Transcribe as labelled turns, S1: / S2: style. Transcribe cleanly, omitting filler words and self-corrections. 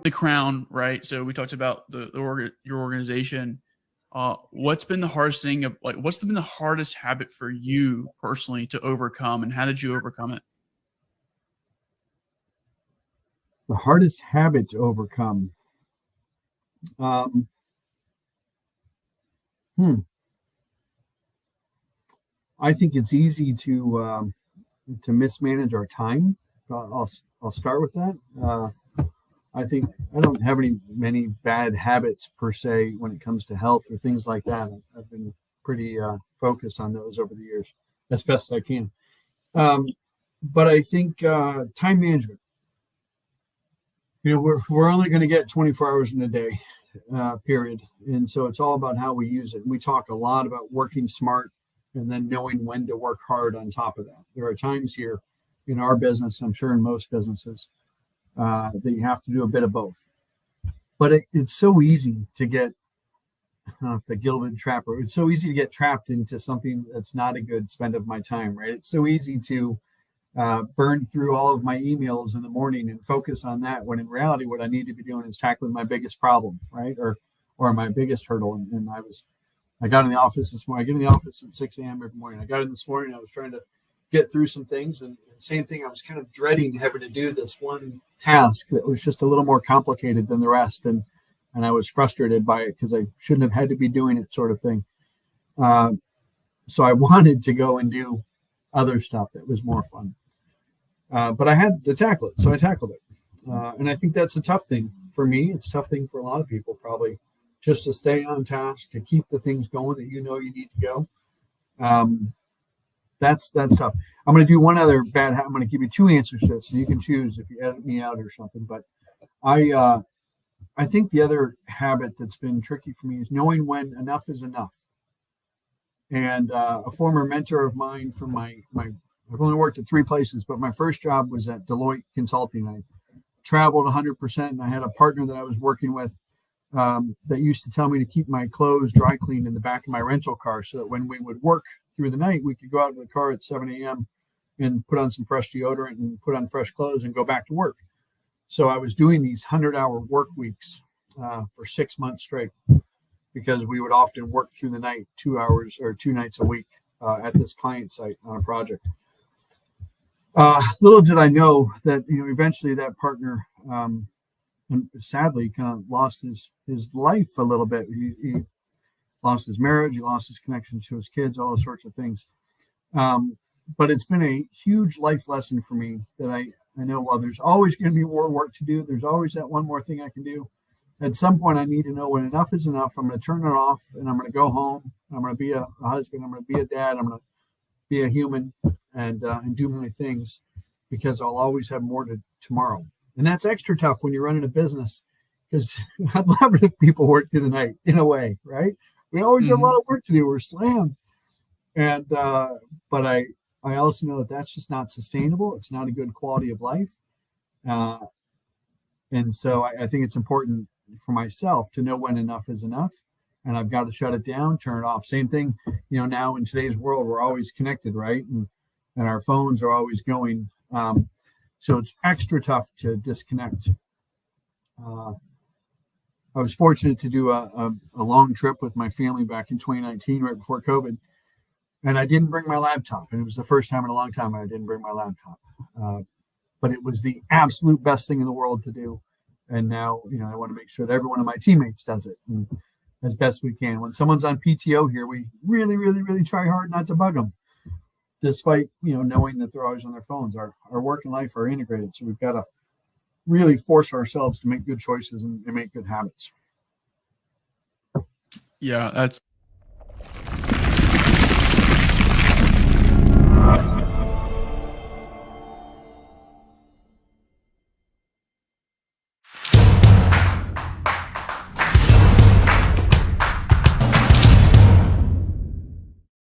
S1: the crown, right? So we talked about your organization. What's been the hardest thing of like, what's been the hardest habit for you personally to overcome, and how did you overcome it?
S2: The hardest habit to overcome. Um, hmm. I think it's easy to mismanage our time. I'll start with that. I think I don't have many bad habits per se when it comes to health or things like that. I've been pretty focused on those over the years as best I can. Um, but I think time management. We're only going to get 24 hours in a day, period, and so it's all about how we use it. And we talk a lot about working smart and then knowing when to work hard on top of that. There are times here in our business, I'm sure in most businesses, that you have to do a bit of both. But it's so easy to get the gilded trapper. It's so easy to get trapped into something that's not a good spend of my time, right? It's so easy to burn through all of my emails in the morning and focus on that, when in reality, what I need to be doing is tackling my biggest problem, right? Or my biggest hurdle. And I got in the office this morning. I get in the office at 6 a.m. every morning. I got in this morning. I was trying to get through some things, and same thing. I was kind of dreading having to do this one task that was just a little more complicated than the rest, and I was frustrated by it because I shouldn't have had to be doing it, sort of thing. So I wanted to go and do other stuff that was more fun, but I had to tackle it, so I tackled it, and I think that's a tough thing for me. It's a tough thing for a lot of people, probably, just to stay on task, to keep the things going that you need to go. That's tough. I'm going to do one other bad. I'm going to give you two answers to this, and you can choose if you edit me out or something. But I think the other habit that's been tricky for me is knowing when enough is enough. And a former mentor of mine from my I've only worked at 3 places, but my first job was at Deloitte Consulting. I traveled 100%, and I had a partner that I was working with that used to tell me to keep my clothes dry cleaned in the back of my rental car, so that when we would work through the night, we could go out to the car at 7 a.m. and put on some fresh deodorant and put on fresh clothes and go back to work. So I was doing these 100-hour work weeks for 6 months straight, because we would often work through the night 2 hours or 2 nights a week at this client site on a project. Little did I know that eventually that partner, and sadly, kind of lost his life a little bit. He lost his marriage, he lost his connection to his kids, all those sorts of things. But it's been a huge life lesson for me that I know, well, there's always going to be more work to do. There's always that one more thing I can do. At some point, I need to know when enough is enough. I'm going to turn it off, and I'm going to go home. I'm going to be a husband. I'm going to be a dad. I'm going to be a human and do my things, because I'll always have more to tomorrow. And that's extra tough when you're running a business, because I'd love it if people work through the night, in a way, right? We always have a lot of work to do. We're slammed. And but I also know that that's just not sustainable. It's not a good quality of life. And so I think it's important for myself to know when enough is enough, and I've got to shut it down, turn it off. Same thing, now in today's world, we're always connected, right? And our phones are always going. So it's extra tough to disconnect. I was fortunate to do a long trip with my family back in 2019, right before COVID. And I didn't bring my laptop. And it was the first time in a long time I didn't bring my laptop. But it was the absolute best thing in the world to do. And now, I want to make sure that every one of my teammates does it, and as best we can. When someone's on PTO here, we really, really, really try hard not to bug them, despite, knowing that they're always on their phones. Our work and life are integrated. So we've got to really force ourselves to make good choices and make good habits.
S1: Yeah, that's